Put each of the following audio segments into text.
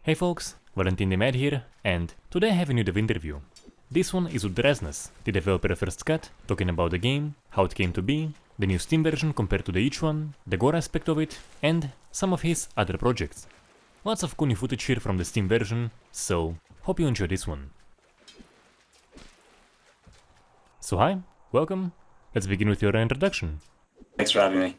Hey folks, Valentin the Mad here, and today I have a new dev interview. This one is with Drasnus, the developer of First Cut, talking about the game, how it came to be, the new Steam version compared to the each one, the Gore aspect of it, and some of his other projects. Lots of cool new footage here from the Steam version, so hope you enjoy this one. So hi, welcome, let's begin with your introduction. Thanks for having me.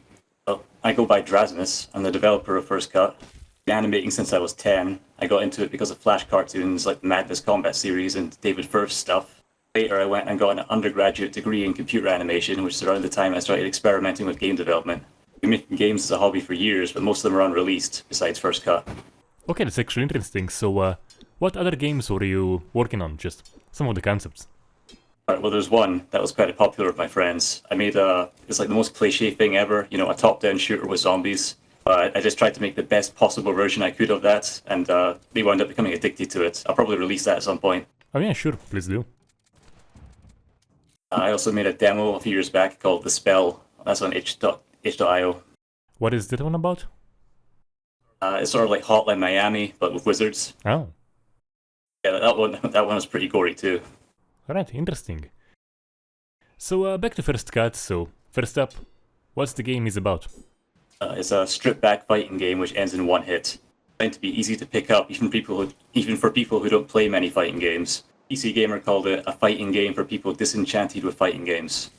Well, I go by Drasnus. I'm the developer of First Cut. Been animating since I was 10. I got into it because of Flash cartoons like the Madness Combat series and David Firth stuff. Later I went and got an undergraduate degree in computer animation, which is around the time I started experimenting with game development. I've been making games as a hobby for years, but most of them are unreleased, besides First Cut. Okay, that's actually interesting, so what other games were you working on, just some of the concepts? Alright, well, there's one that was quite popular with my friends. I made it's like the most cliche thing ever, a top-down shooter with zombies. I just tried to make the best possible version I could of that, and they wound up becoming addicted to it. I'll probably release that at some point. Oh yeah, sure, please do. I also made a demo a few years back called The Spell. That's on itch.io. What is that one about? It's sort of like Hotline Miami, but with wizards. Oh, Yeah, that one was pretty gory too. alright, interesting. So back to First Cut, so first up, what's the game is about? It's a stripped-back fighting game which ends in one hit. It's meant to be easy to pick up, even for people who don't play many fighting games. PC Gamer called it a fighting game for people disenchanted with fighting games.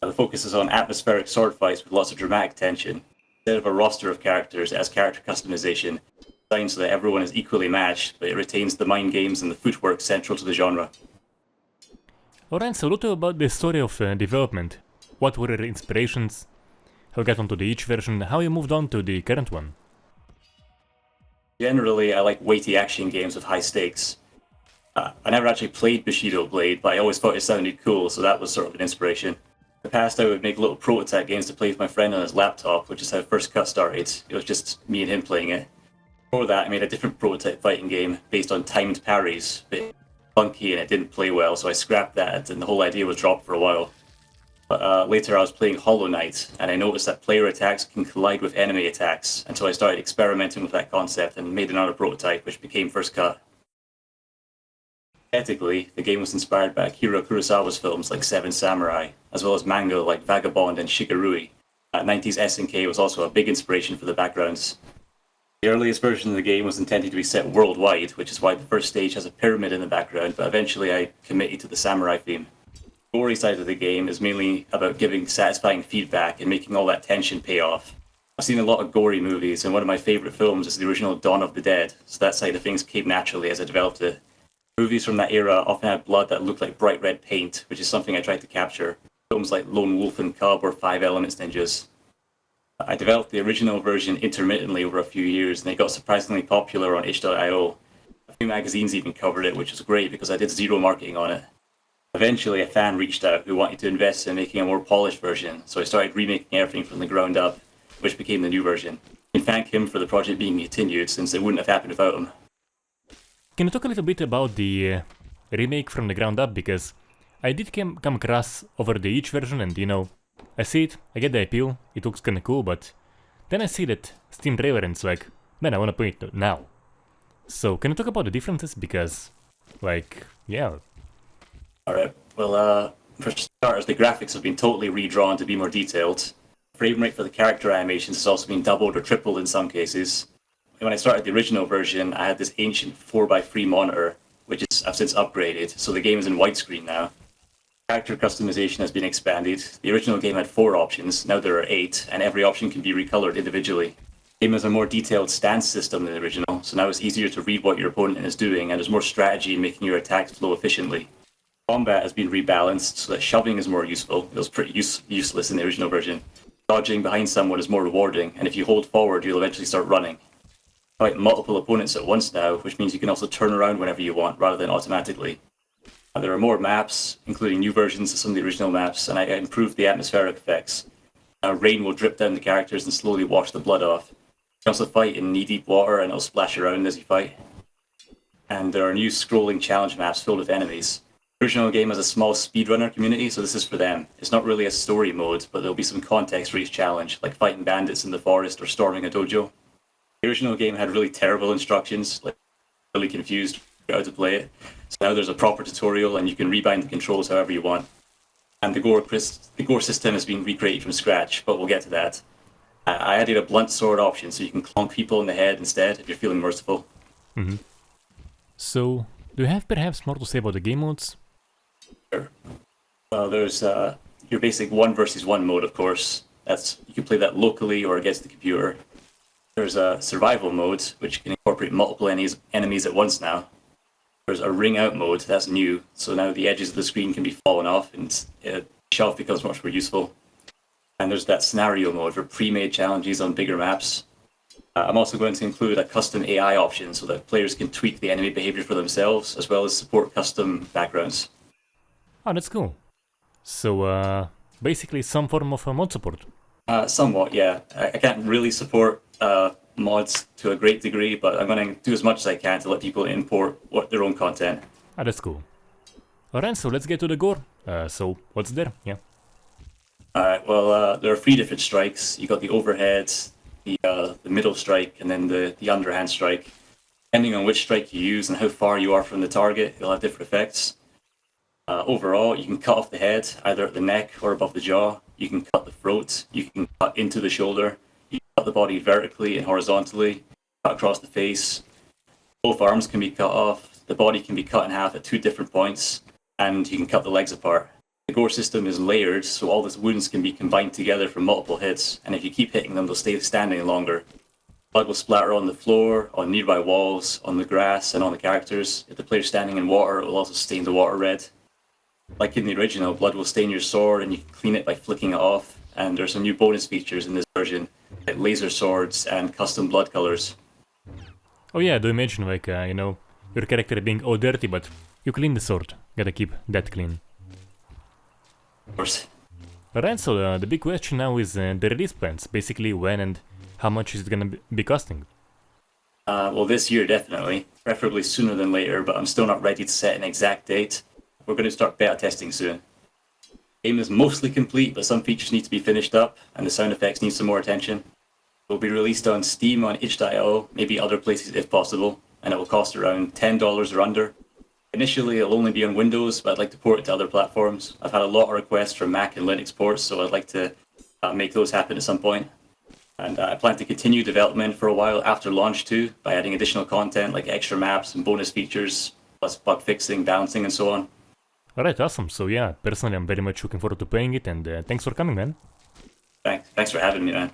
The focus is on atmospheric sword fights with lots of dramatic tension. Instead of a roster of characters, it has character customization, designed so that everyone is equally matched, but it retains the mind games and the footwork central to the genre. Alright, so a little about the story of development. What were your inspirations? How you got onto the each version? How you moved on to the current one? Generally, I like weighty action games with high stakes. I never actually played Bushido Blade, but I always thought it sounded cool, so that was sort of an inspiration. In the past, I would make little prototype games to play with my friend on his laptop, which is how First Cut started. It was just me and him playing it. Before that, I made a different prototype fighting game based on timed parries, but clunky and it didn't play well, so I scrapped that, and the whole idea was dropped for a while. But later I was playing Hollow Knight, and I noticed that player attacks can collide with enemy attacks, and so I started experimenting with that concept and made another prototype, which became First Cut. Aesthetically, the game was inspired by Akira Kurosawa's films like Seven Samurai, as well as manga like Vagabond and Shigarui. 90s SNK was also a big inspiration for the backgrounds. The earliest version of the game was intended to be set worldwide, which is why the first stage has a pyramid in the background, but eventually I committed to the samurai theme. The gory side of the game is mainly about giving satisfying feedback and making all that tension pay off. I've seen a lot of gory movies, and one of my favourite films is the original Dawn of the Dead, so that side of things came naturally as I developed it. Movies from that era often had blood that looked like bright red paint, which is something I tried to capture. Films like Lone Wolf and Cub or Five Elements Ninjas. I developed the original version intermittently over a few years, and it got surprisingly popular on itch.io. A few magazines even covered it, which was great because I did zero marketing on it. Eventually, a fan reached out who wanted to invest in making a more polished version, so I started remaking everything from the ground up, which became the new version. I can thank him for the project being continued, since it wouldn't have happened without him. Can you talk a little bit about the remake from the ground up, because I did come across over the each version and I see it, I get the appeal, it looks kinda cool, but then I see that Steam trailer and it's like, man, I wanna play it now. So can you talk about the differences, because, yeah. Alright, well, for starters, the graphics have been totally redrawn to be more detailed. Frame rate for the character animations has also been doubled or tripled in some cases. When I started the original version, I had this ancient 4x3 monitor, which I've since upgraded, so the game is in widescreen now. Character customization has been expanded. The original game had 4 options, now there are 8, and every option can be recolored individually. The game has a more detailed stance system than the original, so now it's easier to read what your opponent is doing, and there's more strategy in making your attacks flow efficiently. Combat has been rebalanced so that shoving is more useful. It was pretty useless in the original version. Dodging behind someone is more rewarding, and if you hold forward, you'll eventually start running. Fight multiple opponents at once now, which means you can also turn around whenever you want, rather than automatically. There are more maps, including new versions of some of the original maps, and I improved the atmospheric effects. Rain will drip down the characters and slowly wash the blood off. You can also fight in knee-deep water, and it'll splash around as you fight. And there are new scrolling challenge maps filled with enemies. The original game has a small speedrunner community, so this is for them. It's not really a story mode, but there'll be some context for each challenge, like fighting bandits in the forest or storming a dojo. The original game had really terrible instructions, like really confused how to play it. So now there's a proper tutorial, and you can rebind the controls however you want. And the Gore system has been recreated from scratch, but we'll get to that. I added a blunt sword option, so you can clonk people in the head instead if you're feeling merciful. So, do you have perhaps more to say about the game modes? Sure. Well, there's your basic 1 versus 1 mode, of course. You can play that locally or against the computer. There's a survival mode, which can incorporate multiple enemies at once now. There's a ring out mode, that's new, so now the edges of the screen can be fallen off and shelf becomes much more useful. And there's that scenario mode for pre-made challenges on bigger maps. I'm also going to include a custom AI option so that players can tweak the enemy behavior for themselves, as well as support custom backgrounds. Oh, that's cool. So, basically some form of mod support. Somewhat, yeah. I can't really support mods to a great degree, but I'm going to do as much as I can to let people import their own content. Ah, that's cool. Alright, so let's get to the gore. So, what's there? Yeah. Alright, well, there are 3 different strikes. You got the overhead, the middle strike, and then the underhand strike. Depending on which strike you use and how far you are from the target, you'll have different effects. Overall, you can cut off the head, either at the neck or above the jaw. You can cut the throat, you can cut into the shoulder, you can cut the body vertically and horizontally, cut across the face. Both arms can be cut off, the body can be cut in half at 2 different points, and you can cut the legs apart. The Gore system is layered, so all these wounds can be combined together from multiple hits, and if you keep hitting them, they'll stay standing longer. Blood will splatter on the floor, on nearby walls, on the grass, and on the characters. If the player's standing in water, it will also stain the water red. Like in the original, blood will stain your sword, and you can clean it by flicking it off. And there's some new bonus features in this version, like laser swords and custom blood colors. Oh yeah, do imagine like, your character being all dirty, but you clean the sword. Gotta keep that clean. Of course. Alright, so the big question now is the release plans. Basically, when and how much is it gonna be costing? Well, this year definitely, preferably sooner than later, but I'm still not ready to set an exact date. We're going to start beta testing soon. The game is mostly complete, but some features need to be finished up, and the sound effects need some more attention. It will be released on Steam, on itch.io, maybe other places if possible, and it will cost around $10 or under. Initially, it'll only be on Windows, but I'd like to port it to other platforms. I've had a lot of requests from Mac and Linux ports, so I'd like to make those happen at some point. And I plan to continue development for a while after launch too, by adding additional content like extra maps and bonus features, plus bug fixing, balancing, and so on. Alright, awesome. So yeah, personally I'm very much looking forward to playing it, and thanks for coming, man. Thanks for having me, man.